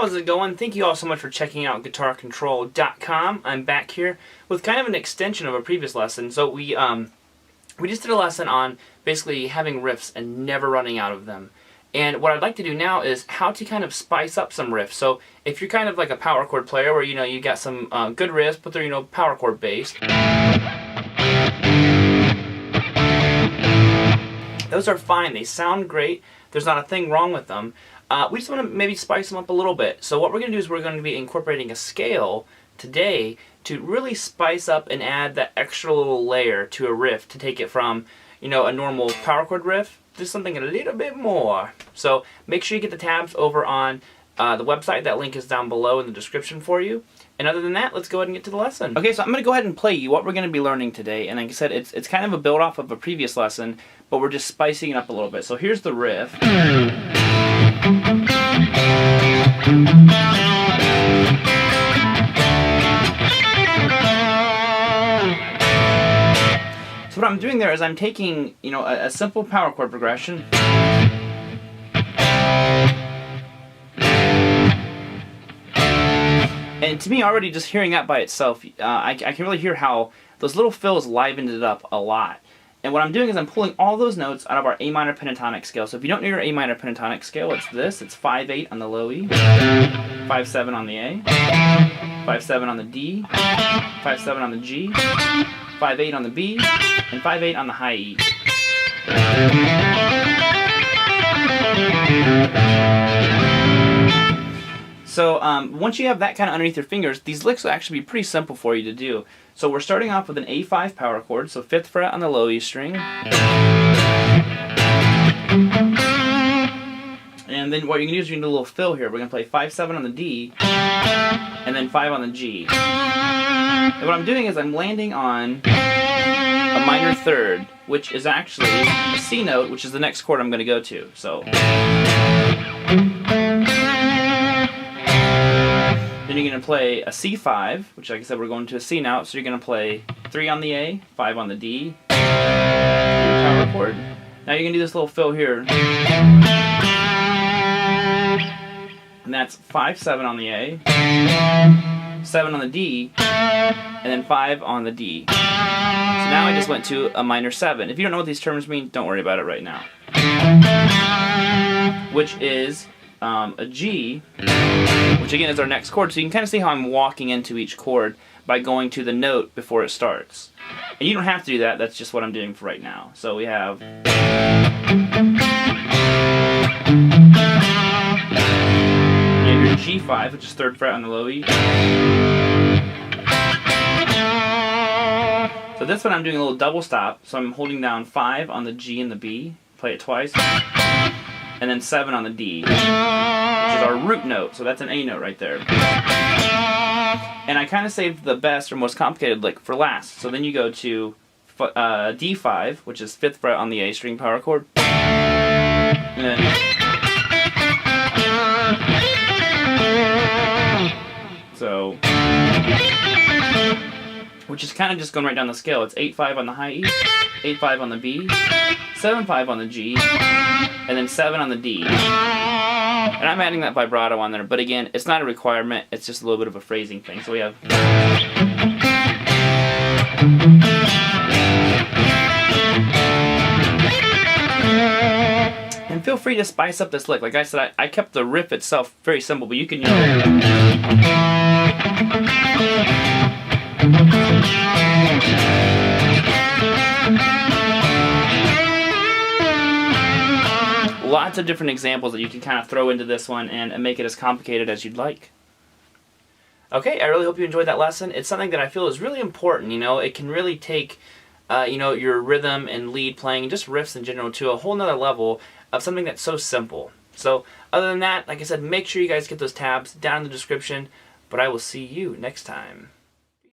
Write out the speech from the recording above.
How's it going? Thank you all so much for checking out GuitarControl.com. I'm back here with kind of an extension of a previous lesson. So we just did a lesson on basically having riffs and never running out of them. And what I'd like to do now is how to kind of spice up some riffs. So if you're kind of like a power chord player where you got some good riffs, but they're power chord based. Those are fine. They sound great. There's not a thing wrong with them. We just want to maybe spice them up a little bit. So what we're going to do is we're going to be incorporating a scale today to really spice up and add that extra little layer to a riff to take it from, a normal power chord riff to something a little bit more. So make sure you get the tabs over on the website. That link is down below in the description for you. And other than that, let's go ahead and get to the lesson. Okay, so I'm going to go ahead and play you what we're going to be learning today. And like I said, it's kind of a build off of a previous lesson, but we're just spicing it up a little bit. So here's the riff. So what I'm doing there is I'm taking, a simple power chord progression. And to me, already just hearing that by itself, I can really hear how those little fills livened it up a lot. And what I'm doing is I'm pulling all those notes out of our A minor pentatonic scale. So if you don't know your A minor pentatonic scale, it's this. It's 5/8 on the low E, 5/7 on the A, 5/7 on the D, 5/7 on the G, 5/8 on the B, and 5/8 on the high E. So once you have that kind of underneath your fingers, these licks will actually be pretty simple for you to do. So we're starting off with an A5 power chord, so 5th fret on the low E string. And then what you're going to do is you're going to do a little fill here. We're going to play 5/7 on the D, and then 5 on the G. And what I'm doing is I'm landing on a minor third, which is actually a C note, which is the next chord I'm going to go to. So. Then you're going to play a C5, which like I said, we're going to a C now, so you're going to play 3 on the A, 5 on the D, your power chord. Now you're going to do this little fill here. And that's 5/7 on the A, 7 on the D, and then 5 on the D. So now I just went to a minor 7. If you don't know what these terms mean, don't worry about it right now. Which is a G, which again is our next chord, so you can kind of see how I'm walking into each chord by going to the note before it starts. And you don't have to do that, that's just what I'm doing for right now. So we have your G5, which is 3rd fret on the low E. So this one I'm doing a little double stop, so I'm holding down 5 on the G and the B, play it twice, and then 7 on the D, which is our root note, so that's an A note right there. And I kind of saved the best or most complicated lick for last. So then you go to D5, which is 5th fret on the A string power chord, and then so, which is kind of just going right down the scale. It's 8/5 on the high E, 8/5 on the B, 7/5 on the G, and then 7 on the D. And I'm adding that vibrato on there, but again, it's not a requirement, it's just a little bit of a phrasing thing. So we have. And feel free to spice up this lick. Like I said, I kept the riff itself very simple, but you can, lots of different examples that you can kind of throw into this one and make it as complicated as you'd like. Okay, I really hope you enjoyed that lesson. It's something that I feel is really important. It can really take your rhythm and lead playing and just riffs in general to a whole nother level of something that's so simple. So other than that, like I said, make sure you guys get those tabs down in the description, but I will see you next time.